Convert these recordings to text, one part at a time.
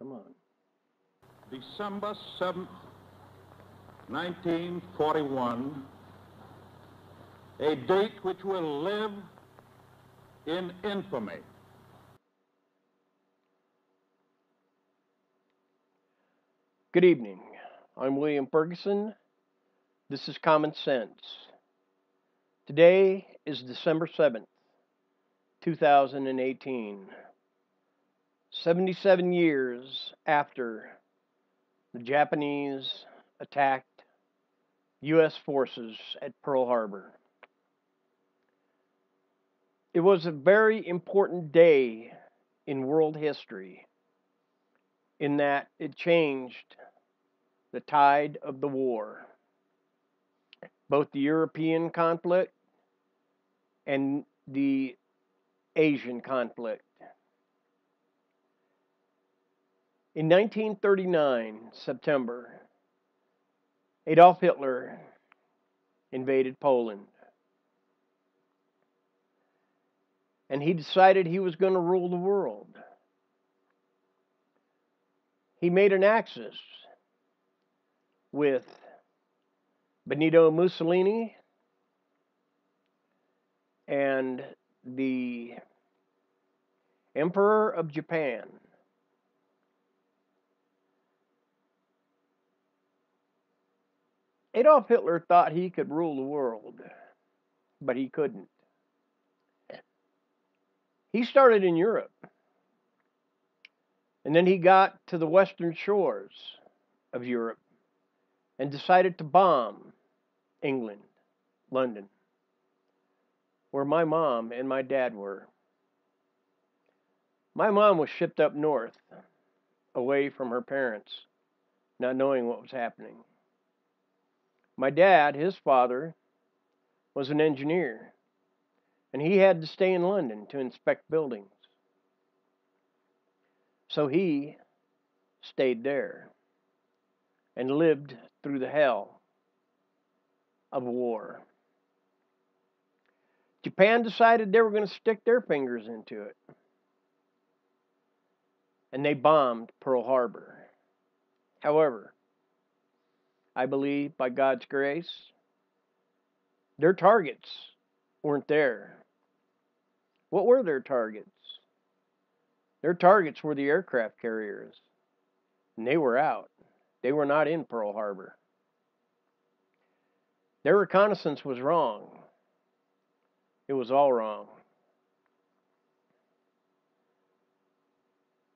Come on. December 7th, 1941, a date which will live in infamy. Good evening. I'm William Ferguson. This is Common Sense. Today is December 7th, 2018. 77 years after the Japanese attacked U.S. forces at Pearl Harbor. It was a very important day in world history in that it changed the tide of the war, both the European conflict and the Asian conflict. In 1939, September, Adolf Hitler invaded Poland. And he decided he was going to rule the world. He made an axis with Benito Mussolini and the Emperor of Japan. Adolf Hitler thought he could rule the world, but he couldn't. He started in Europe, and then he got to the western shores of Europe and decided to bomb England, London, where my mom and my dad were. My mom was shipped up north, away from her parents, not knowing what was happening. My dad, his father, was an engineer, and he had to stay in London to inspect buildings. So he stayed there and lived through the hell of war. Japan decided they were going to stick their fingers into it, and they bombed Pearl Harbor. However, I believe by God's grace, their targets weren't there. What were their targets? Their targets were the aircraft carriers, and they were out. They were not in Pearl Harbor. Their reconnaissance was wrong. It was all wrong.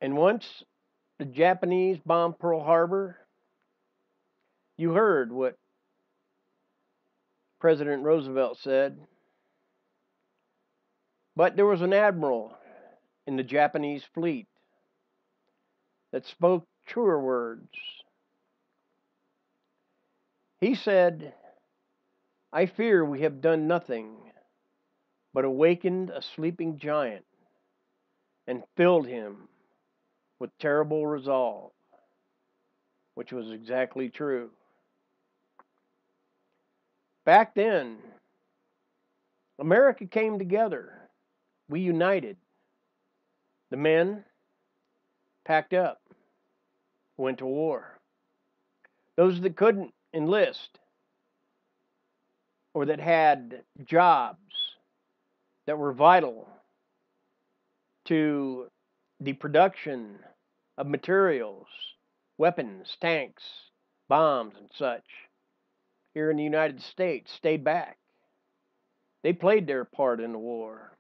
And once the Japanese bombed Pearl Harbor, you heard what President Roosevelt said. But there was an admiral in the Japanese fleet that spoke truer words. He said, "I fear we have done nothing but awakened a sleeping giant and filled him with terrible resolve," which was exactly true. Back then, America came together. We united. The men packed up, went to war. Those that couldn't enlist or that had jobs that were vital to the production of materials, weapons, tanks, bombs, and such, here in the United States, stayed back. They played their part in the war.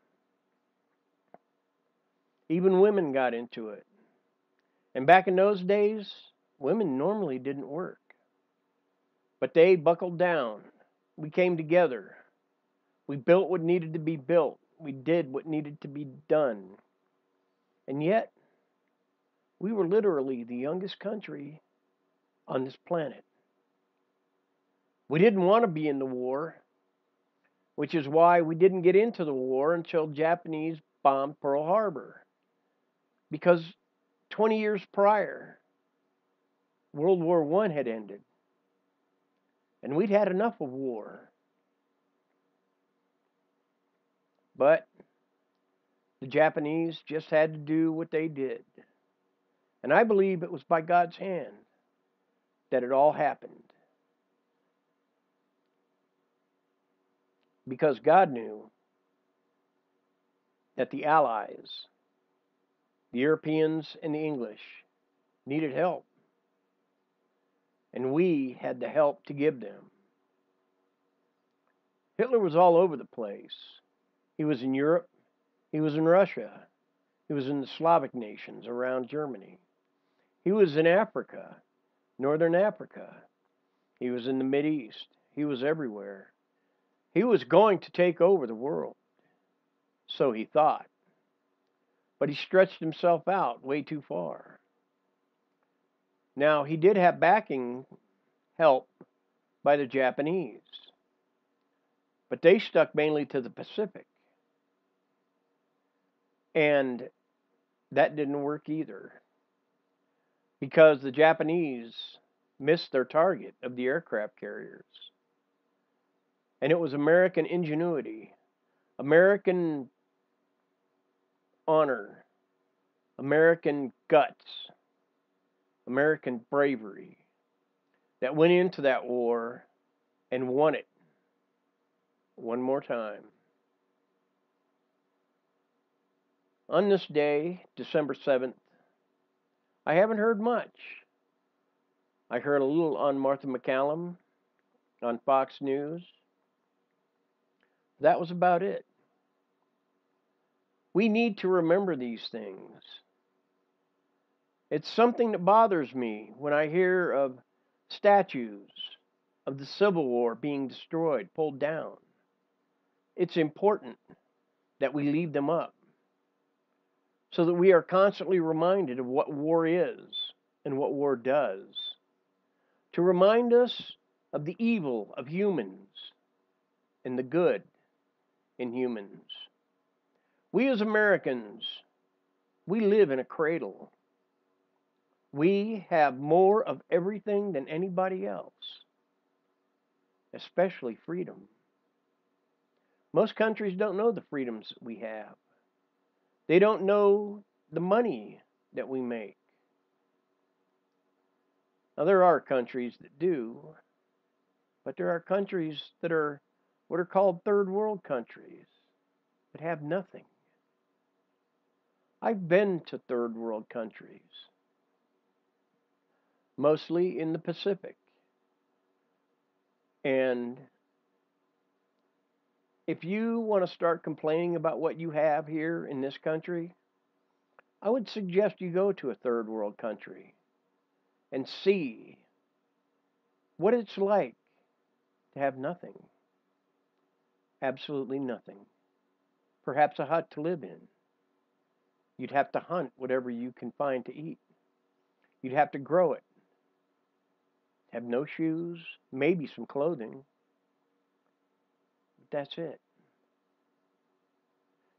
Even women got into it. And back in those days, women normally didn't work. But they buckled down. We came together. We built what needed to be built. We did what needed to be done. And yet, we were literally the youngest country on this planet. We didn't want to be in the war, which is why we didn't get into the war until Japanese bombed Pearl Harbor. Because 20 years prior, World War I had ended. And we'd had enough of war. But the Japanese just had to do what they did. And I believe it was by God's hand that it all happened. Because God knew that the Allies, the Europeans and the English, needed help. And we had the help to give them. Hitler was all over the place. He was in Europe. He was in Russia. He was in the Slavic nations around Germany. He was in Africa, Northern Africa. He was in the Mideast. He was everywhere. He was going to take over the world. So he thought. But he stretched himself out way too far. Now, he did have backing help by the Japanese. But they stuck mainly to the Pacific. And that didn't work either. Because the Japanese missed their target of the aircraft carriers. And it was American ingenuity, American honor, American guts, American bravery that went into that war and won it one more time. On this day, December 7th, I haven't heard much. I heard a little on Martha MacCallum on Fox News. That was about it. We need to remember these things. It's something that bothers me when I hear of statues of the Civil War being destroyed, pulled down. It's important that we leave them up so that we are constantly reminded of what war is and what war does. To remind us of the evil of humans and the good in humans. We as Americans, we live in a cradle. We have more of everything than anybody else, especially freedom. Most countries don't know the freedoms that we have. They don't know the money that we make. Now, there are countries that do, but there are countries that are what are called third world countries that have nothing. I've been to third world countries, mostly in the Pacific. And if you want to start complaining about what you have here in this country, I would suggest you go to a third world country and see what it's like to have nothing. Absolutely nothing. Perhaps a hut to live in. You'd have to hunt whatever you can find to eat. You'd have to grow it. Have no shoes, maybe some clothing. But that's it.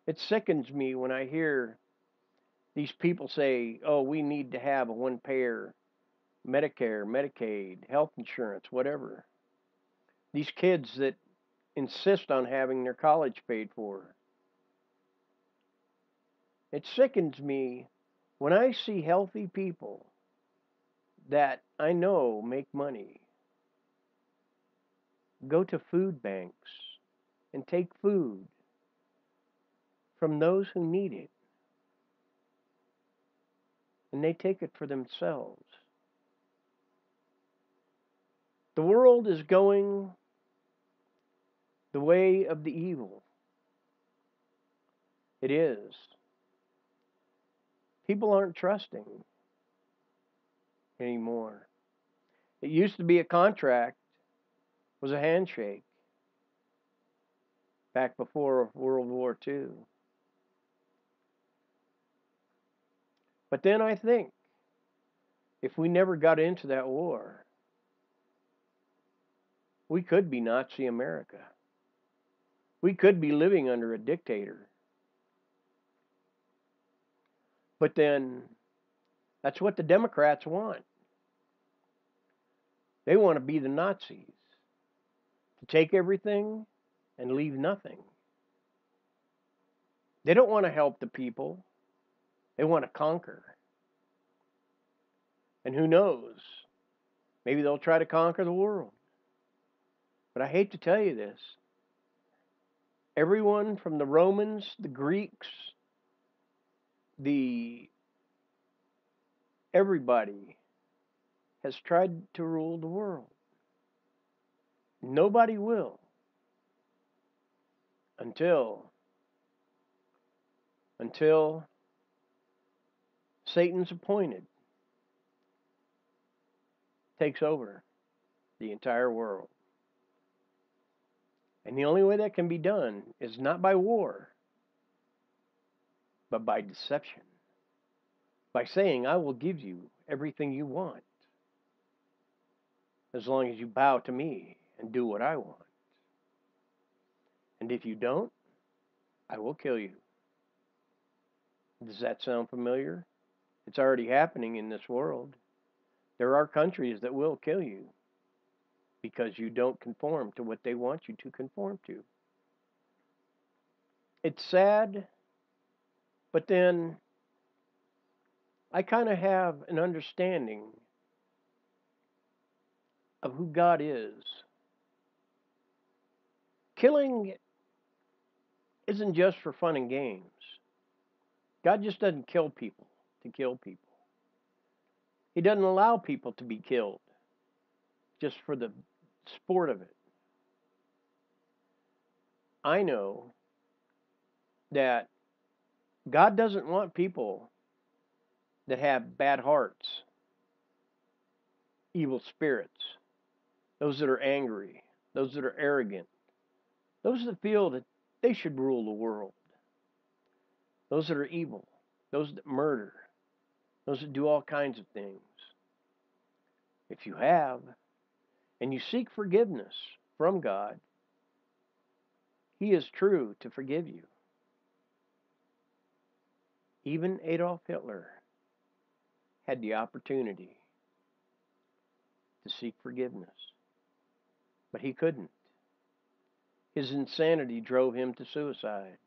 It sickens me when I hear these people say, oh, we need to have a one-payer Medicare, Medicaid, health insurance, whatever. These kids that insist on having their college paid for. It sickens me when I see healthy people that I know make money go to food banks and take food from those who need it. And they take it for themselves. The world is going the way of the evil. It is. People aren't trusting anymore. It used to be a contract, was a handshake back before World War II. But then I think if we never got into that war, we could be Nazi America. We could be living under a dictator. But then that's what the Democrats want. They want to be the Nazis, to take everything and leave nothing. They don't want to help the people. They want to conquer. And who knows? Maybe they'll try to conquer the world. But I hate to tell you this. Everyone from the Romans, the Greeks, the everybody has tried to rule the world. Nobody will until Satan's appointed takes over the entire world. And the only way that can be done is not by war, but by deception. By saying, I will give you everything you want, as long as you bow to me and do what I want. And if you don't, I will kill you. Does that sound familiar? It's already happening in this world. There are countries that will kill you because you don't conform to what they want you to conform to. It's sad, but then I kind of have an understanding of who God is. Killing isn't just for fun and games. God just doesn't kill people to kill people. He doesn't allow people to be killed just for the sport of it. I know that God doesn't want people that have bad hearts, evil spirits, those that are angry, those that are arrogant, those that feel that they should rule the world, those that are evil, those that murder, those that do all kinds of things. If you have, and you seek forgiveness from God, He is true to forgive you. Even Adolf Hitler had the opportunity to seek forgiveness, but he couldn't. His insanity drove him to suicide.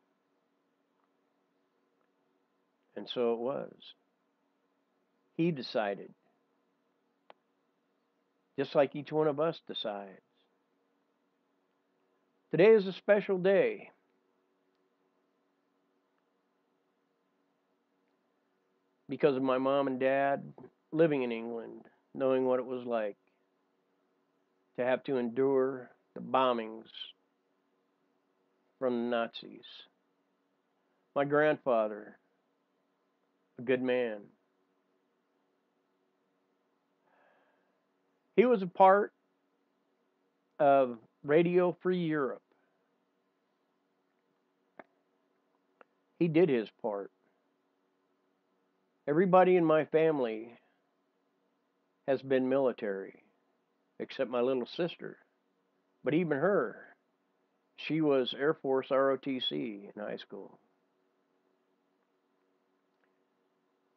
And so it was. He decided, just like each one of us decides. Today is a special day. Because of my mom and dad living in England, knowing what it was like to have to endure the bombings from the Nazis. My grandfather, a good man. He was a part of Radio Free Europe. He did his part. Everybody in my family has been military, except my little sister. But even her, she was Air Force ROTC in high school.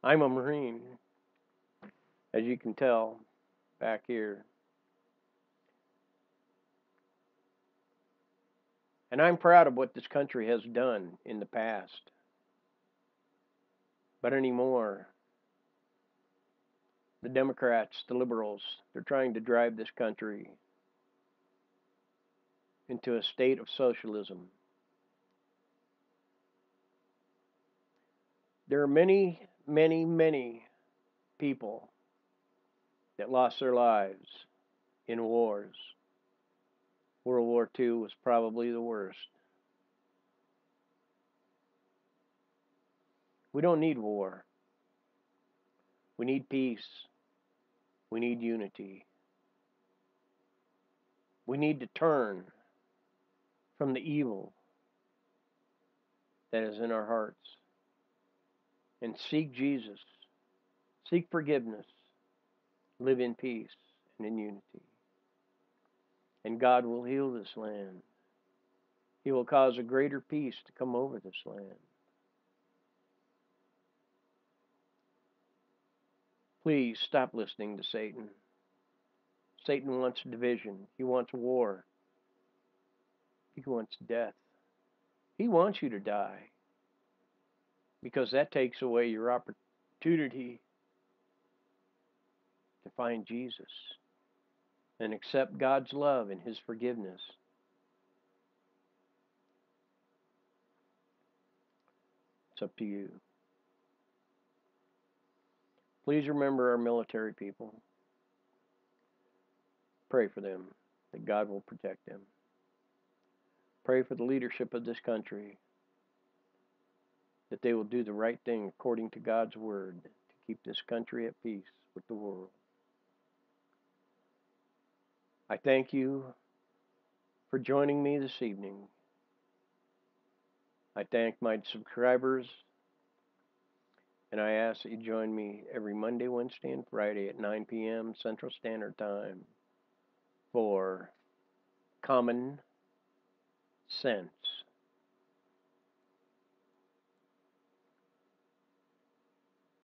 I'm a Marine, as you can tell back here. And I'm proud of what this country has done in the past. But anymore, the Democrats, the liberals, they're trying to drive this country into a state of socialism. There are many, many, many people that lost their lives in wars. World War II was probably the worst. We don't need war. We need peace. We need unity. We need to turn from the evil that is in our hearts and seek Jesus, seek forgiveness, live in peace and in unity. And God will heal this land. He will cause a greater peace to come over this land. Please stop listening to Satan. Satan wants division. He wants war. He wants death. He wants you to die because that takes away your opportunity to find Jesus and accept God's love and His forgiveness. It's up to you. Please remember our military people. Pray for them, that God will protect them. Pray for the leadership of this country, that they will do the right thing according to God's word to keep this country at peace with the world. I thank you for joining me this evening. I thank my subscribers, and I ask that you join me every Monday, Wednesday, and Friday at 9 p.m. Central Standard Time for Common Sense.